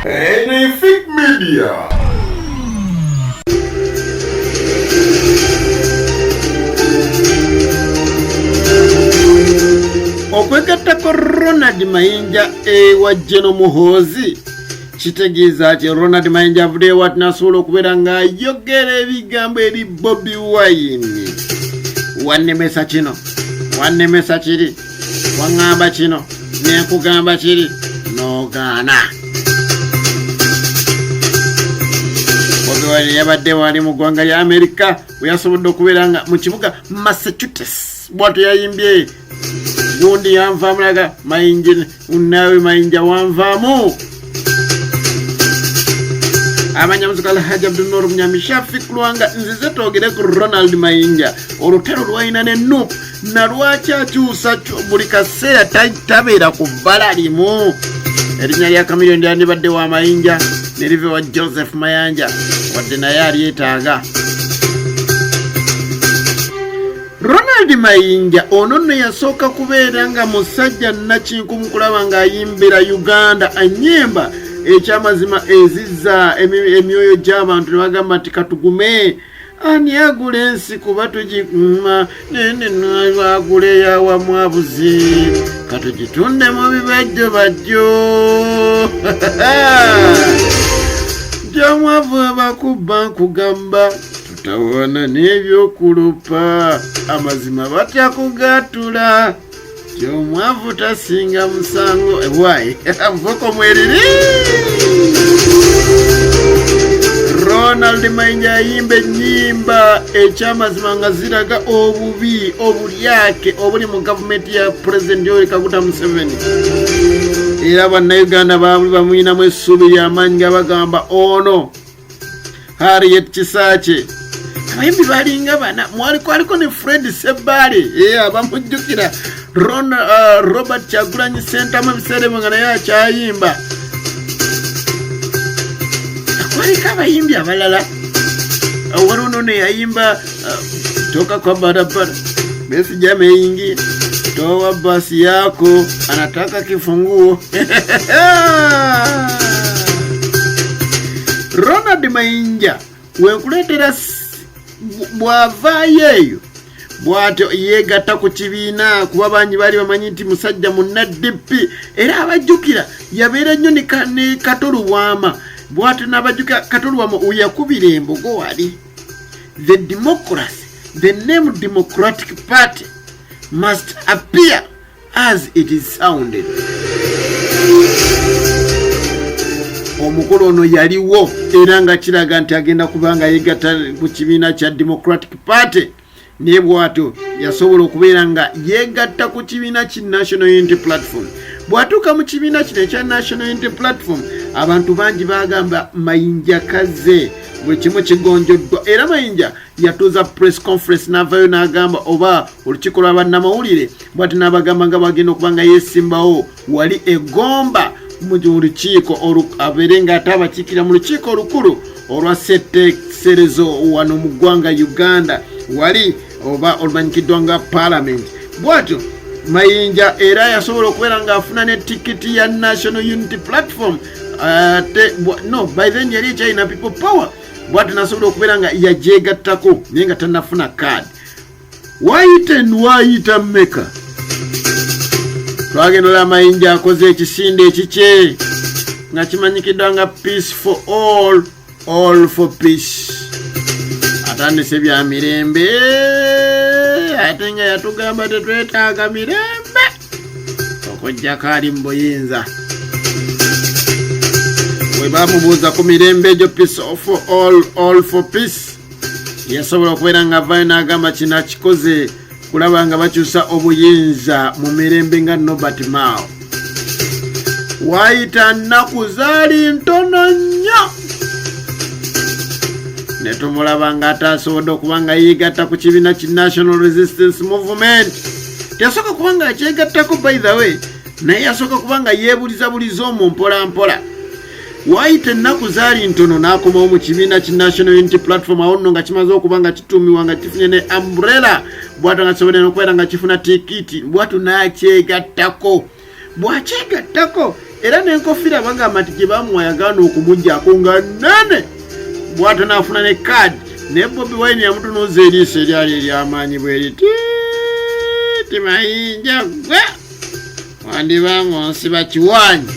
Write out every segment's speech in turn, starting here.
Anything Media. Okwegatta ko Ronald Mayinja wa General Muhoozi kitegeeza ati Ronald Mayinja avudde wati nasobola okubeera ng'ayogera ebigambo eri Bobi Wine. Wannemesa kino, wannemesa kiri, waŋŋamba kino, nenkugamba kiri, n'ogaana. Bobi Wine yabadde wali mu ggwanga lya Amerika we yasobodde okubeera nga mu kibuga Massachusetts bw'atyo yayimbye gundi yanvaamu laga Mayinja naawe Mayinja wanvaamu. Amanya muzikala Haji Abdul Noor Munyamishafi kulwanga nzize twogere ku Ronald Mayinja olutalo lwayina ne nup na lwakyakyusa buli kaseera tabeera ku bbala limu. Erinnya lya Kamiliyoni lyandibadde wa Mayinja ne live wa Joseph Mayanja wadde naye alyetaaga. Ronald Mayinja ono nno yasooka kubeera nga musajja nnakinku mu kulaba ng'ayimbira Uganda anyemba ekyamazima ezizza emyoyo gy'abantu ne bagamba nti katugume ani agula ensi kuba tugikuma nene nagule yawa mwabuzi katugitunde mu bibajjo bajjo gyamwavu abakubba nkugamba tutawana n'ebyokulupa amazima batya kugatula gyomwavu tasinga musango ewayi avoko mweriri. Ronald Mayinja ayimba ennyimba ekyamazima nga ziraga obubi obulyake obuli mu gavumenti ya President Yoweri Kaguta Museveni. Era bannayuganda baabuli bamuyinamu essuubi ly'amaanyi nga bagamba ono Harriet Kisaakye. Abayimbi balinga bana mwaliko ne Fred Sebbale abamujjukira Robert Kyagulanyi Ssentamu ebiseera nga naye akyayimba. Waliko abayimbi abalala waliwo ne yayimba toka kwa barabara Besigye Mayingi toa basi yako anataka kifunguo. Ronald Mayinja wenkuleetera bw'avaayo eyo bw'atyo yeegatta ku kibiina kuba bangi baali bamanyi nti musajja munnaddipi era abajjukira yabeera nnyo ne Katolubwama bw'atyo n'abajjukira Katolubwama yakubira embogo wali. The democracy, the name Democratic Party must appear as it is sounded. Omukolo ono yaliwo era nga kiraga nti agenda kubanga yeegatta ku kibiina kya Democratic Party ne bw'atyo yasobola okubeera nga yeegatta ku kibiina ki National Unity Platform. Bw'atuuka mu kibiina kino ekya National Unity Platform abantu bangi bagamba Mayinja kaze buli kimu kigonjoddwa era Mayinja yatuuza press conference n'avaayo n'agamba oba olukiiko lwa bannamawulire bw'ati n'abagamba nga bagenda okuba nga yeesimbawo wali egomba mu lukiiko abeere ng'ate abakiikira mu lukiiko olukulu olwa ssetteeserezo wano mu ggwanga Uganda wali oba olumanyikiddwa nga Parliament. Bw'atyo Mayinja era yasobola okubeera ng'afuna ne tikiti ya National Unity Platform by then yali ekyalina People Power. Bw'atyo nasobola okubeera nga yagyegattako naye nga tannafuna kaadi. Wayita mmeka twagenda olaba Mayinja akoze ekisinde ekikye nga kimanyikiddwa nga Peace for all for peace. Atandise bya mirembe ate nga yatugamba tetwetaaga mirembe okujjako ali mu buyinza. Bwe bamubuuza ku mirembe egyo Peace for all for peace yasobola okubeera nga avaayo n'agamba kino akikoze kulaba nga bakyusa obuyinza mu mirembe nga Nobert Mao. Wayita nnaku zaali ntono nnyo ne tumulaba nga ataasobodde okuba nga yeegatta ku kibiina ki National Resistance Movement. Teyasooka kuba nga akyegattako by the way naye yasooka kuba nga yeebulizabuliza omwo mpola mpola. Wayita ennaku zaali ntono n'akomawo mu kibiina ki National Unity Platform awo nno nga kimaze okuba nga kituumibwa nga kifunye ne umbrella bw'atyo nga kisobodde n'okubeera nga kifuna tikiti bw'atyo n'akyegattako. bwakyegattako era n'enkofiira bagamba nti gye bamuwa yagaana okumuggyako nga nnene bw'ato n'afuna ne kaadi naye Bobi Wine yamutunuuza eriiso eryali ery'amaanyi bwe riti ti Mayinja gwe wandiba ng'onsiba kiwaanyi.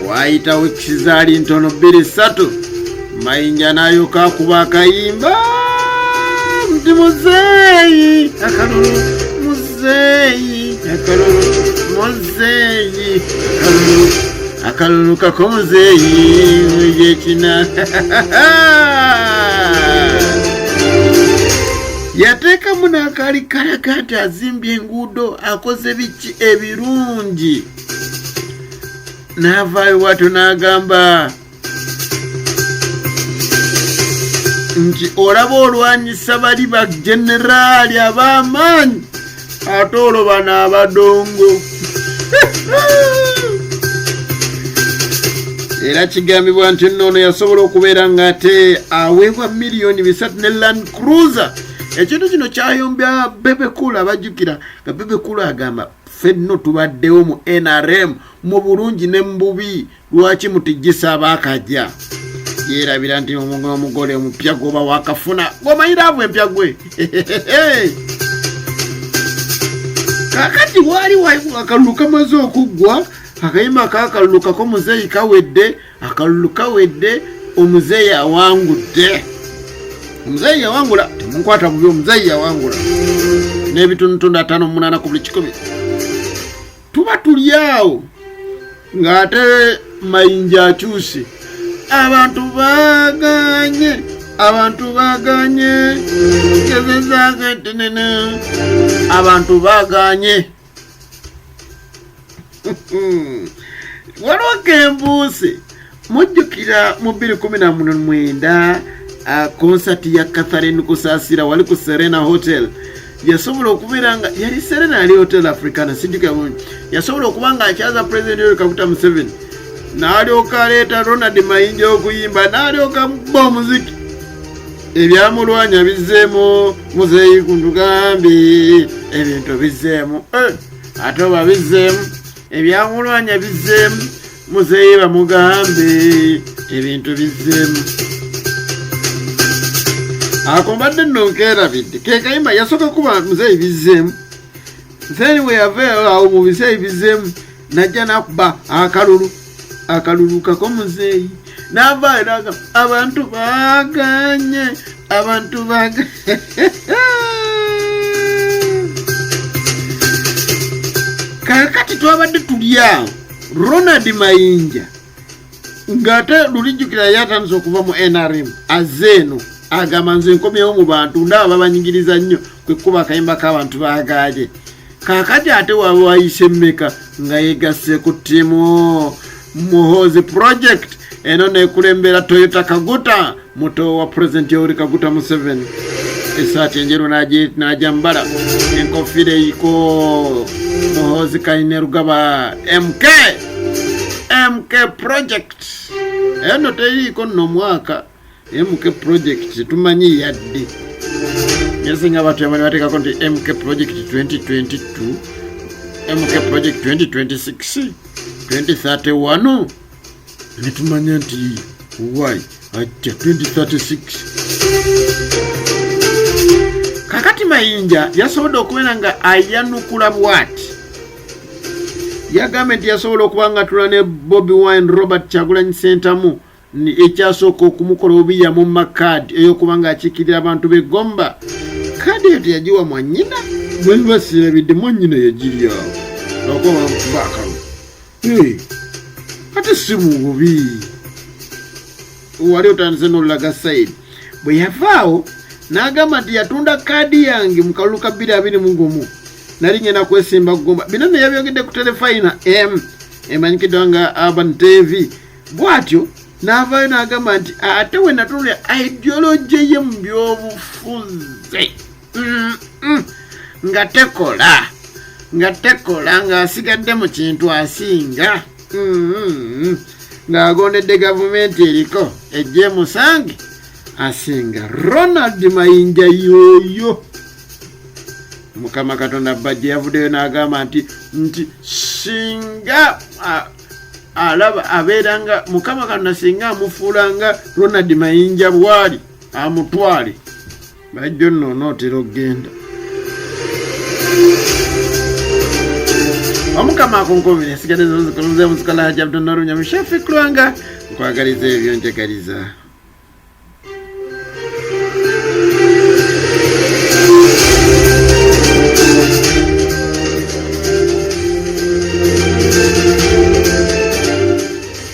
Waayitawo ekizaali ntono 2-3 Mayinja n'ayoka akuba akayimba nti muzeeyi akalulu muzeeyi akalulu muzeeyi akalulu kako muzeeyi yekina yateekamu n'akaali kalaga nti azimbye enguudo akoze biki ebirungi. N'avaayo wato n'agamba nti olaba olwanyisa bali ba generaali ab'amaanyi ate olwo bano abadongo. Era kigambibwa nti nno yasobola okubeera ng'ate aweebwa $3 million ne Land Cruiser. Ekintu kino kyayombya Bebe Cool abajjukira nga Bebe Cool agamba ffenno tubaddewo mu NRM mu bulungi ne mu bubi lwaki mutijjisa abaakajja. Yeerabira nti omugole omupya goba wakafuna gw'omanyira avo empya gwe. Kakati waali akalulu kamaze okuggwa akayimba kakalulu kako muzeeyi kawedde akalulu kawedde omuzeeyi awangudde. Omuzeeyi yawangula temunkwata bubi omuzeeyi yawangula n'ebitundutundu 5-8 ku buli 100. Tuba tuli awo ng'ate Mayinja akyuse abantu baganye gezezaako entenene abantu baganye. Waliwo kembuuse mujjukira mu 2019 konsati ya Catherine Kusaasira wali ku Serena Hotel. Yasobola okubeera nga yali Serena ali Hotel Africana sindika bungi. Yasobola okuba nga akyaza President Yoweri Kaguta Museveni n'alyoka aleeta Ronald Mayinja okuyimba n'alyoka mubba omuziki. Ebyamulwanya bizzeemu muzeeyi kuntugambi ebintu bizzeemu ate oba bizzeemu ebyamulwanya bizzeemu muzeeyi bamugambe ebintu bizzeemu. Ako mbadde nno nkeerabidde ke kayimba yasooka kuba muzeeyi bizzeemu then we yava awo mu biseeyi bizzeemu najja n'akuba akalulu kako muzeeyi n'avaayo n'agamba abantu baganye kakati twabadde tuli awo Ronald Mayinja ng'ate lulijjukira yatandise okuva mu NRM azeeno agamba nze nkomyewo mu bantu ndaba babanyigiriza nnyo kwe kuba akayimba k'abantu baagaaje. Kakati ate waba wayise mmeka nga yegasse ku ttiimu Muhoozi Project eno nekulembera Toyota Kaguta muto wa President Yoweri Kaguta Museveni. Esaati enjeru najambala enkofiira eyiko Muhoozi Kainerugaba MK Project eno teriiko nno mwaka MK Project tumanyi yadde yesinga batu yamani bateekako nti MK Project 2022 MK Project 2026 2031 netumanya nti why ajja 2036. Kakati Mayinja yasobola okubeera nga ayanukula bwati. Yagambye nti yasobola okuba nga tula ne Bobi Wine Robert Kyagulanyi Ssentamu ekyasooka okumukola obuya mu makaadi ey'okuba ng'akiikirira abantu b'eggomba. Kaadi eyo teyagiwa mwannyina bwe bibasirabidde mwannyina yagiri awo okuba baakalu ate si mu bubi wali otandise n'olulaga sayidi. Bwe yavaawo n'agamba nti yatunda kaadi yange mu kalulu ka 2021 nali ngenda kwesimba ggomba. Bino ne yabyogedde ku telefayina emanyikiddwa nga Urban TV. Bw'atyo n'avaayo n'agamba nti ate we natunulira ideology ye mu byobufuzi nga tekola ng'asigadde mu kintu asinga ng'agondedde gavumenti eriko ejje musange asinga. Ronald Mayinja yoyo Mukama Katonda bajje yavuddeyo n'agamba nti singa alaba abeeranga Mukama Katonda singa amufuulanga Ronald Mayinja bwali amutwale bajjo nno onootera okgenda Omukama akonkomere sigadde zonzikolonze muzikala hajja Abdul Narunya Mushafi Klwanga nkwagaliza ebyo njagaliza